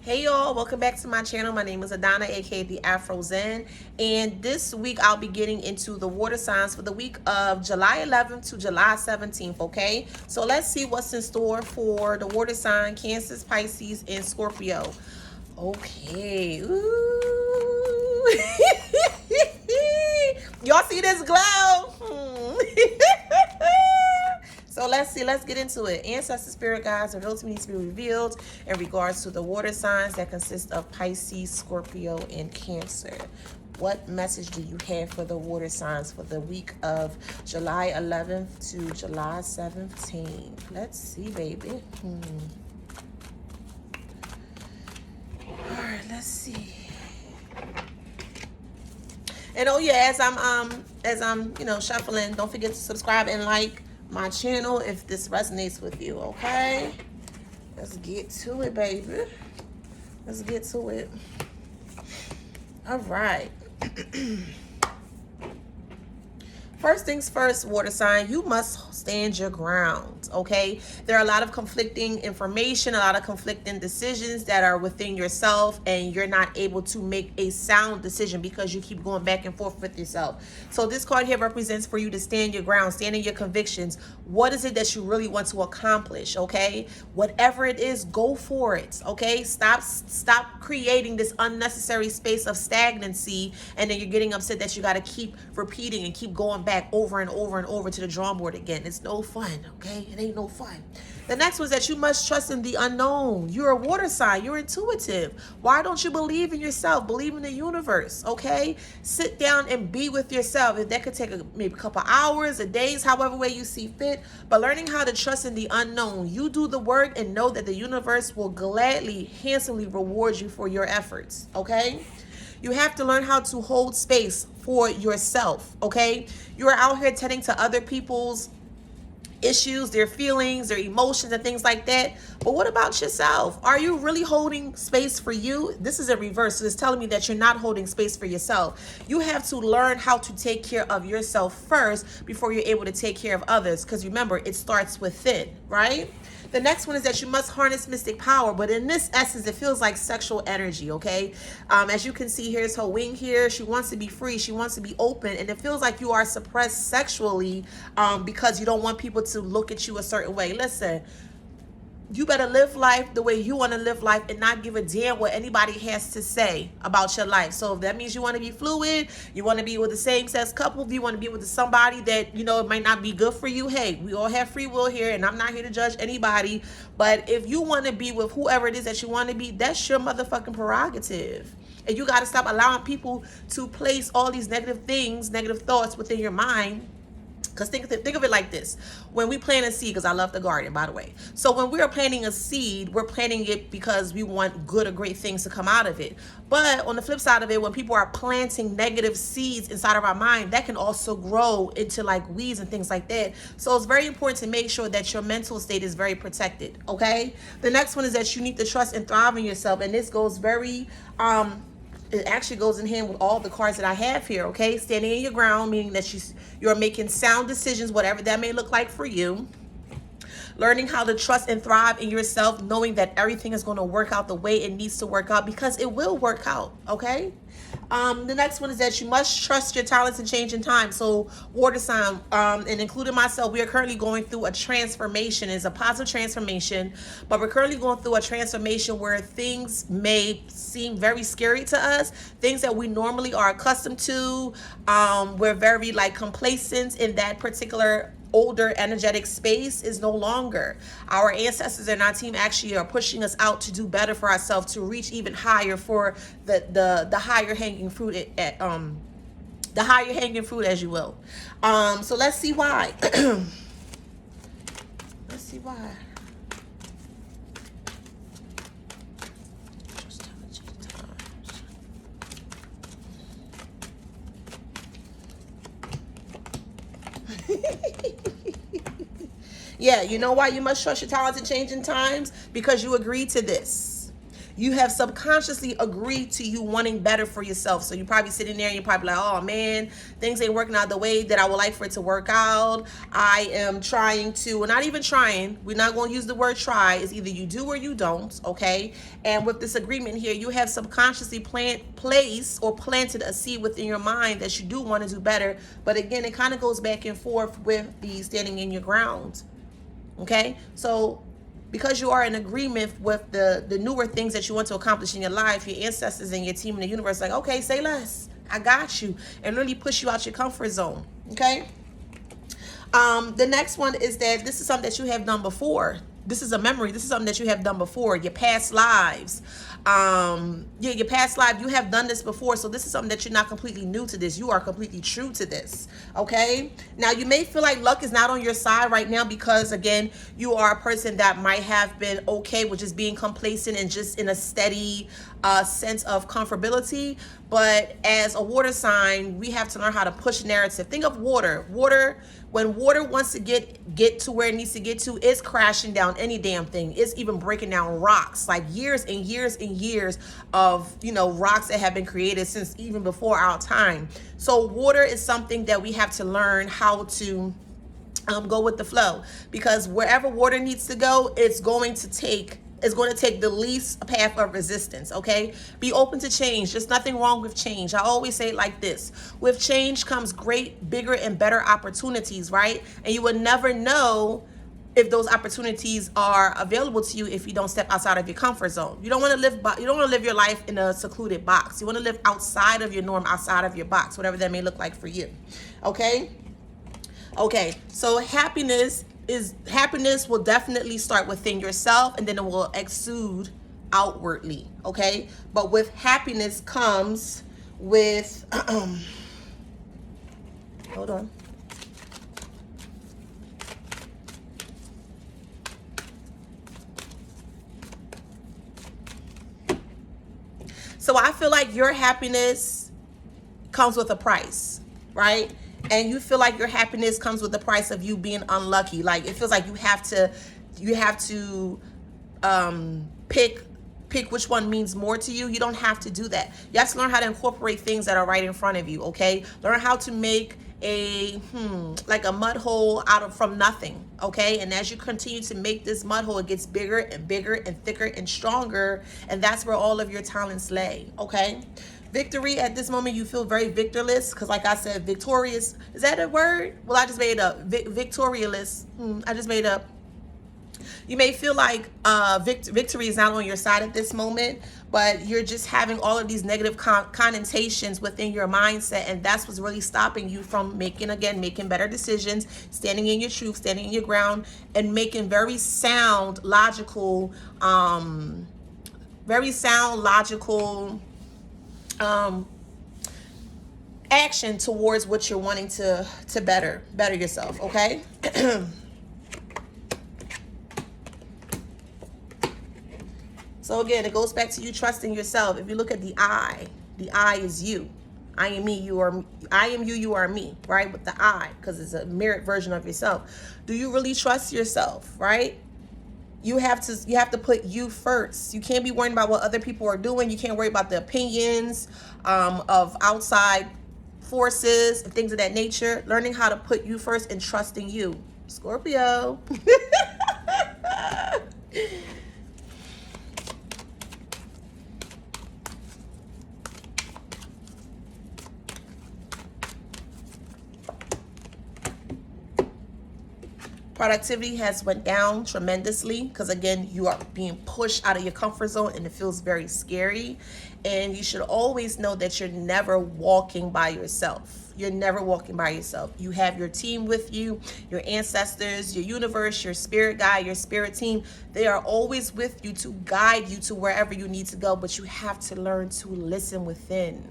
Hey y'all, welcome back to my channel. My name is Adana, aka the Afro Zen, and this week I'll be getting into the water signs for the week of July 11th to July 17th, okay? So let's see what's in store for the water sign Cancer, Pisces, and Scorpio. Okay. Ooh. Y'all see this glow? So let's see, let's get into it. Ancestor spirit guides revealed to me to be revealed in regards to the water signs that consist of Pisces, Scorpio, and Cancer. What message do you have for the water signs for the week of July 11th to July 17th? Let's see, baby. All right, let's see. And oh yeah, as I'm shuffling, don't forget to subscribe and like my channel if this resonates with you, okay? Let's get to it, baby. Let's get to it. All right. First things first, water sign, you must stand your ground, okay? There are a lot of conflicting information, a lot of conflicting decisions that are within yourself, and you're not able to make a sound decision because you keep going back and forth with yourself. So this card here represents for you to stand your ground, stand in your convictions. What is it that you really want to accomplish, okay? Whatever it is, go for it, okay? Stop creating this unnecessary space of stagnancy, and then you're getting upset that you got to keep repeating and keep going back over and over and over to the drawing board again. It's no fun, okay? It ain't no fun. The next one is that you must trust in the unknown. You're a water sign. You're intuitive. Why don't you believe in yourself? Believe in the universe, okay? Sit down and be with yourself. If that could take maybe a couple hours, a days, however way you see fit. But learning how to trust in the unknown. You do the work and know that the universe will gladly, handsomely reward you for your efforts, okay? You have to learn how to hold space for yourself, okay? You're out here tending to other people's issues, their feelings, their emotions, and things like that. But what about yourself? Are you really holding space for you? This is a reverse. So it's telling me that you're not holding space for yourself. You have to learn how to take care of yourself first before you're able to take care of others. Because remember, it starts within, right? The next one is that you must harness mystic power, but in this essence, it feels like sexual energy, okay? As you can see, here's her wing here. She wants to be free. She wants to be open, and it feels like you are suppressed sexually because you don't want people to look at you a certain way. Listen, you better live life the way you want to live life and not give a damn what anybody has to say about your life. So if that means you want to be fluid, you want to be with the same-sex couple, if you want to be with somebody that, it might not be good for you, hey, we all have free will here, and I'm not here to judge anybody. But if you want to be with whoever it is that you want to be, that's your motherfucking prerogative. And you got to stop allowing people to place all these negative things, negative thoughts within your mind. Because think of it like this. When we plant a seed, because I love the garden, by the way. So when we're planting a seed, we're planting it because we want good or great things to come out of it. But on the flip side of it, when people are planting negative seeds inside of our mind, that can also grow into like weeds and things like that. So it's very important to make sure that your mental state is very protected, okay? The next one is that you need to trust and thrive in yourself. And this goes very... it actually goes in hand with all the cards that I have here, okay? Standing in your ground, meaning that you're making sound decisions, whatever that may look like for you. Learning how to trust and thrive in yourself, knowing that everything is going to work out the way it needs to work out, because it will work out, okay? The next one is that you must trust your talents and change in time. So water sign, and including myself, we are currently going through a transformation. It's a positive transformation, but we're currently going through a transformation where things may seem very scary to us, things that we normally are accustomed to. We're very complacent in that particular older energetic space is no longer. Our ancestors and our team actually are pushing us out to do better for ourselves, to reach even higher for the higher hanging fruit the higher hanging fruit, as you will. So let's see why. Let's see why. Yeah, you know why you must trust your talents and change in times? Because you agreed to this. You have subconsciously agreed to you wanting better for yourself. So you're probably sitting there and you're probably like, oh man, things ain't working out the way that I would like for it to work out. I am trying to, or not even trying, we're not going to use the word try. It's either you do or you don't, okay? And with this agreement here, you have subconsciously planted a seed within your mind that you do want to do better. But again, it kind of goes back and forth with the standing in your ground, okay? So because you are in agreement with the newer things that you want to accomplish in your life, your ancestors and your team in the universe like, okay, say less, I got you, and really push you out your comfort zone, okay? The next one is that this is something that you have done before. This is a memory. This is something that you have done before. Your past lives. Your past life, you have done this before. So this is something that you're not completely new to this. You are completely true to this. Okay. Now you may feel like luck is not on your side right now because again, you are a person that might have been okay with just being complacent and just in a steady sense of comfortability. But as a water sign, we have to learn how to push narrative. Think of water. When water wants to get to where it needs to get to, it's crashing down any damn thing. It's even breaking down rocks, like years and years and years of, rocks that have been created since even before our time. So water is something that we have to learn how to go with the flow, because wherever water needs to go, it's going to take the least path of resistance, okay? Be open to change. There's nothing wrong with change. I always say it like this. With change comes great, bigger, and better opportunities, right? And you would never know if those opportunities are available to you if you don't step outside of your comfort zone. You don't want to live your life in a secluded box. You want to live outside of your norm, outside of your box, whatever that may look like for you, okay? Okay, so happiness will definitely start within yourself and then it will exude outwardly, okay? But with happiness comes with hold on. So I feel like your happiness comes with a price, right? And you feel like your happiness comes with the price of you being unlucky. Like it feels like you have to pick which one means more to you. You don't have to do that. You have to learn how to incorporate things that are right in front of you, okay? Learn how to make like a mud hole from nothing, okay? And as you continue to make this mud hole, it gets bigger and bigger and thicker and stronger, and that's where all of your talents lay, okay? Victory at this moment, you feel very victorless because, like I said, victorious. Is that a word? Well, I just made up. Victorious. I just made up. You may feel like victory is not on your side at this moment, but you're just having all of these negative connotations within your mindset, and that's what's really stopping you from making better decisions, standing in your truth, standing in your ground, and making very sound, logical action towards what you're wanting to better yourself, okay? So again, it goes back to you trusting yourself. If you look at the I is you. I am me, you are me. I am you, you are me, right? With the I, because it's a mirrored version of yourself. Do you really trust yourself, right? You have to put you first. You can't be worrying about what other people are doing. You can't worry about the opinions of outside forces and things of that nature. Learning how to put you first and trusting you. Scorpio. Productivity has went down tremendously because, again, you are being pushed out of your comfort zone and it feels very scary. And you should always know that you're never walking by yourself. You're never walking by yourself. You have your team with you, your ancestors, your universe, your spirit guide, your spirit team. They are always with you to guide you to wherever you need to go, but you have to learn to listen within.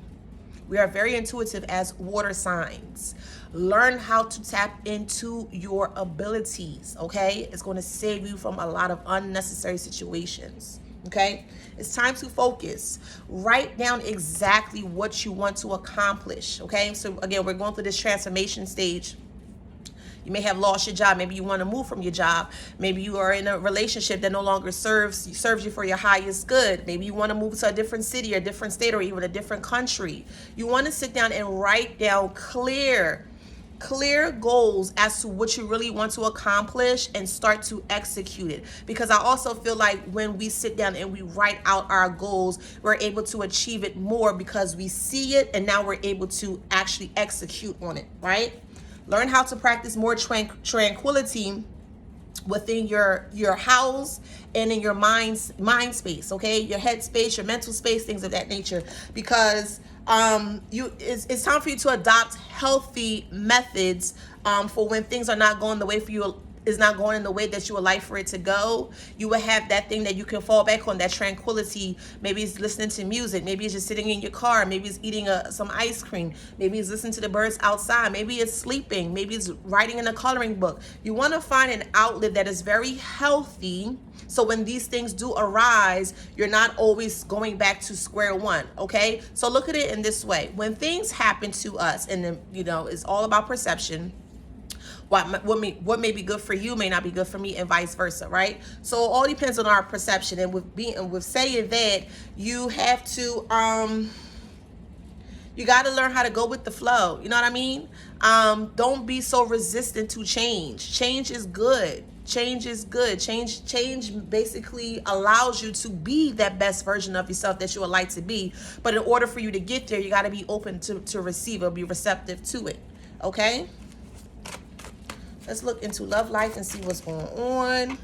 We are very intuitive as water signs. Learn how to tap into your abilities, okay? It's going to save you from a lot of unnecessary situations, okay? It's time to focus. Write down exactly what you want to accomplish, okay? So again, we're going through this transformation stage. You may have lost your job. Maybe you want to move from your job. Maybe you are in a relationship that no longer serves you for your highest good. Maybe you want to move to a different city or a different state or even a different country. You want to sit down and write down clear goals as to what you really want to accomplish and start to execute it. Because I also feel like when we sit down and we write out our goals, we're able to achieve it more because we see it and now we're able to actually execute on it, right? Learn how to practice more tranquility within your house and in your mind space, okay? Your head space, your mental space, things of that nature. Because it's time for you to adopt healthy methods for when things are not going the way for you, is not going in the way that you would like for it to go. You will have that thing that you can fall back on, that tranquility. Maybe it's listening to music. Maybe it's just sitting in your car. Maybe it's eating some ice cream. Maybe it's listening to the birds outside. Maybe it's sleeping. Maybe it's writing in a coloring book. You want to find an outlet that is very healthy, so when these things do arise, you're not always going back to square one, okay? So look at it in this way. When things happen to us, and then, it's all about perception. What may be good for you may not be good for me, and vice versa, right? So it all depends on our perception. And with saying that, you have to you got to learn how to go with the flow. You know what I mean? Don't be so resistant to change. Change is good. Change is good. Change basically allows you to be that best version of yourself that you would like to be. But in order for you to get there, you got to be open to receive or be receptive to it. Okay? Let's look into love life and see what's going on.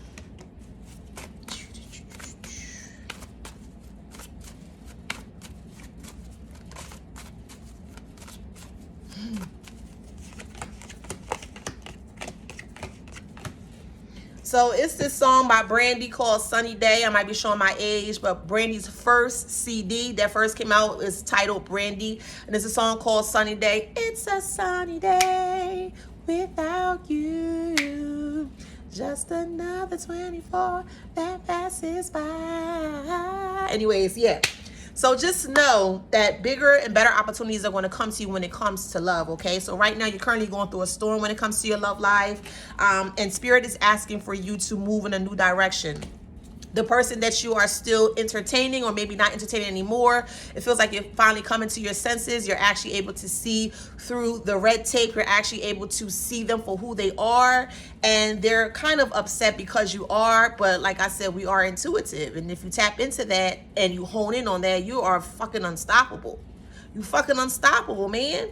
So it's this song by Brandy called Sunny Day. I might be showing my age, but Brandy's first CD that first came out is titled Brandy. And it's a song called Sunny Day. It's a sunny day without you. Just another 24 that passes by. Anyways, yeah. So just know that bigger and better opportunities are going to come to you when it comes to love, okay? So right now you're currently going through a storm when it comes to your love life, and Spirit is asking for you to move in a new direction. The person that you are still entertaining, or maybe not entertaining anymore, it feels like you're finally coming to your senses. You're actually able to see through the red tape. You're actually able to see them for who they are. And they're kind of upset because you are. But like I said, we are intuitive. And if you tap into that and you hone in on that, you are fucking unstoppable. You fucking unstoppable, man.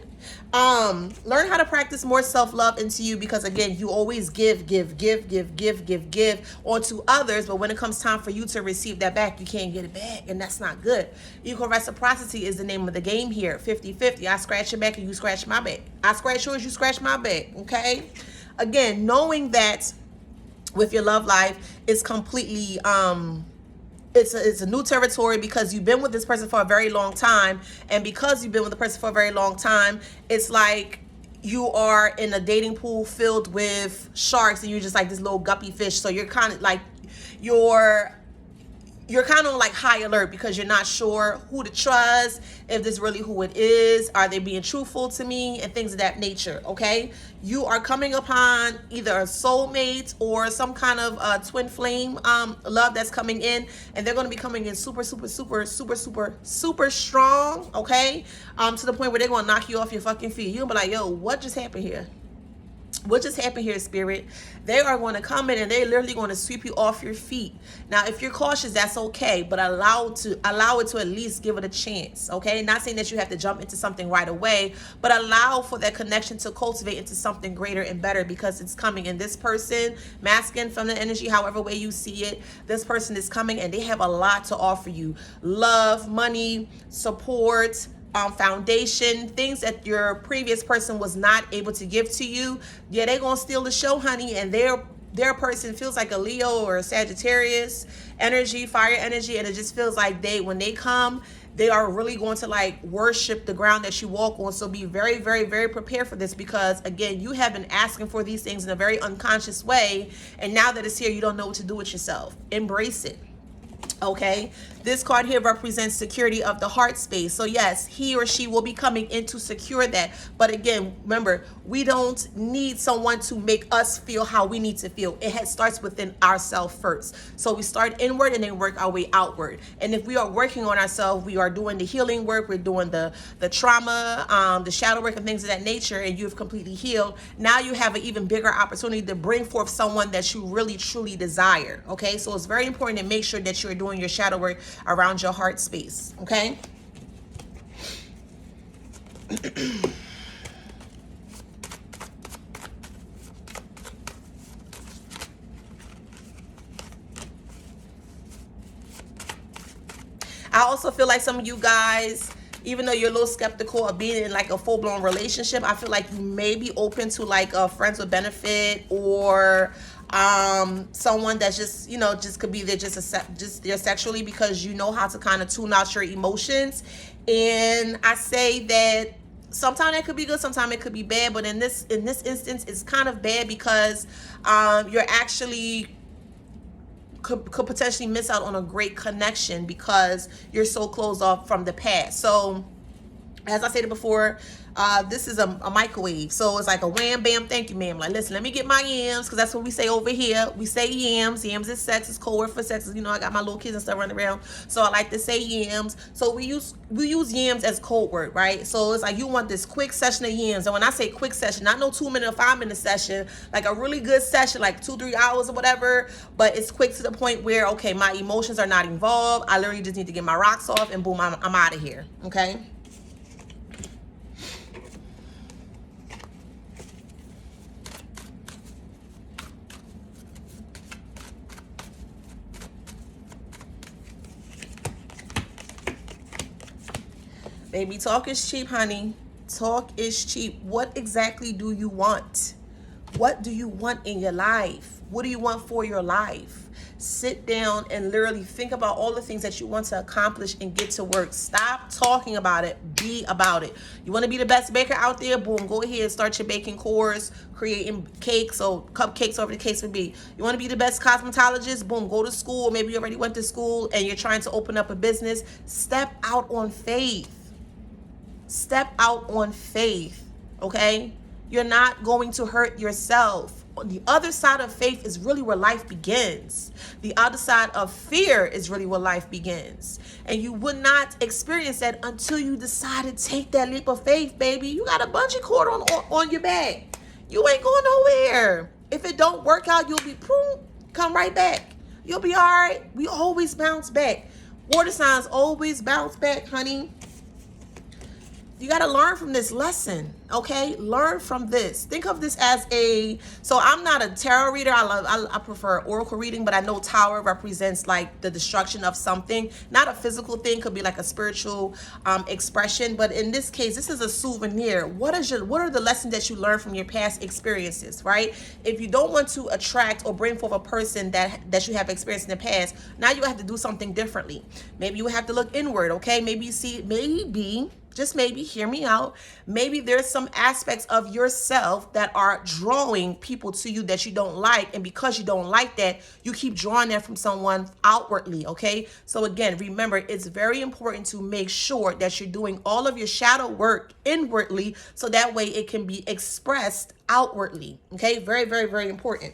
Learn how to practice more self-love into you, because again, you always give onto others, but when it comes time for you to receive that back, you can't get it back, and that's not good. Equal reciprocity is the name of the game here. 50-50. I scratch your back and you scratch my back. I scratch yours, you scratch my back. Okay? Again, knowing that with your love life is completely it's a new territory, because you've been with this person for a very long time. And because you've been with the person for a very long time, it's like you are in a dating pool filled with sharks and you're just like this little guppy fish. So you're kind of like, you're kind of like high alert, because you're not sure who to trust, if this is really who it is, are they being truthful to me, and things of that nature, okay? You are coming upon either a soulmate or some kind of twin flame love that's coming in, and they're going to be coming in super strong, okay? To the point where they're going to knock you off your fucking feet. You'll be like, yo, what just happened here? What just happened here, Spirit? They are going to come in and they're literally going to sweep you off your feet. Now, if you're cautious, that's okay, but allow it to at least give it a chance, okay? Not saying that you have to jump into something right away, but allow for that connection to cultivate into something greater and better, because it's coming. And this person, masculine, feminine energy, however way you see it, this person is coming and they have a lot to offer you. Love, money, support, foundation, things that your previous person was not able to give to you. Yeah, they're gonna steal the show, honey. And their person feels like a Leo or a Sagittarius energy, fire energy, and it just feels like when they come, they are really going to like worship the ground that you walk on. So be very, very, very prepared for this, because again, you have been asking for these things in a very unconscious way, and now that it's here, you don't know what to do with yourself. Embrace it. Okay, this card here represents security of the heart space. So yes, he or she will be coming in to secure that. But again, remember, we don't need someone to make us feel how we need to feel. It starts within ourselves first. So we start inward and then work our way outward. And if we are working on ourselves, we are doing the healing work, we're doing the trauma, the shadow work and things of that nature, and you've completely healed. Now you have an even bigger opportunity to bring forth someone that you really truly desire. Okay, so it's very important to make sure that you're doing your shadow work around your heart space. Okay. I also feel like some of you guys, even though you're a little skeptical of being in like a full-blown relationship, I feel like you may be open to like a friends with benefit, or someone that's just, you know, just could be there just there sexually, because you know how to kind of tune out your emotions. And I say that sometimes it could be good, sometimes it could be bad, but in this instance it's kind of bad, because you're actually could potentially miss out on a great connection because you're so closed off from the past. So as I said before, this is a microwave. So it's like a wham, bam, thank you, ma'am. Like, listen, let me get my yams, because that's what we say over here. We say yams. Yams is sex. It's code word for sex. You know, I got my little kids and stuff running around, so I like to say yams. So we use yams as code word, right? So it's like you want this quick session of yams. And when I say quick session, not no 2-minute or 5-minute session, like a really good session, like 2-3 hours or whatever. But it's quick to the point where, okay, my emotions are not involved. I literally just need to get my rocks off, and boom, I'm out of here. Okay. Baby, talk is cheap, honey. Talk is cheap. What exactly do you want? What do you want in your life? What do you want for your life? Sit down and literally think about all the things that you want to accomplish and get to work. Stop talking about it. Be about it. You want to be the best baker out there? Boom, go ahead and start your baking course, creating cakes or cupcakes, whatever the case would be. You want to be the best cosmetologist? Boom, go to school. Maybe you already went to school and you're trying to open up a business. Step out on faith. Step out on faith, okay? You're not going to hurt yourself. The other side of faith is really where life begins. The other side of fear is really where life begins. And you would not experience that until you decide to take that leap of faith, baby. You got a bungee cord on your back. You ain't going nowhere. If it don't work out, you'll be, boom, come right back. You'll be all right. We always bounce back. Water signs always bounce back, honey. You got to learn from this lesson, okay? Learn from this. Think of this as so I'm not a tarot reader. I prefer oracle reading, but I know tower represents like the destruction of something. Not a physical thing, could be like a spiritual expression. But in this case, this is a souvenir. What are the lessons that you learned from your past experiences, right? If you don't want to attract or bring forth a person that you have experienced in the past, now you have to do something differently. Maybe you have to look inward, okay? Maybe just maybe, hear me out, maybe there's some aspects of yourself that are drawing people to you that you don't like. And because you don't like that, you keep drawing that from someone outwardly, okay? So again, remember, it's very important to make sure that you're doing all of your shadow work inwardly, so that way it can be expressed outwardly, okay? Very, very, very important.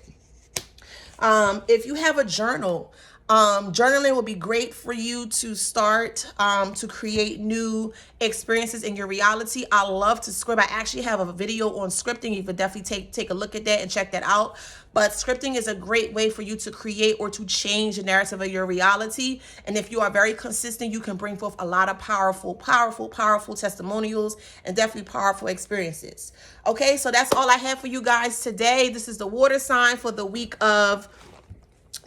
If you have a journal, journaling will be great for you to start to create new experiences in your reality. I love to script. I actually have a video on scripting. You could definitely take a look at that and check that out. But scripting is a great way for you to create or to change the narrative of your reality. And if you are very consistent, you can bring forth a lot of powerful testimonials and definitely powerful experiences. Okay, so that's all I have for you guys today. This is the water sign for the week of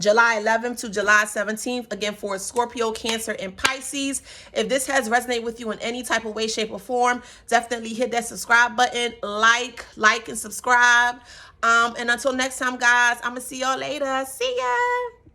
July 11th to July 17th, again, for Scorpio, Cancer, and Pisces. If this has resonated with you in any type of way, shape, or form, definitely hit that subscribe button, like, and subscribe. And until next time, guys, I'm going to see y'all later. See ya.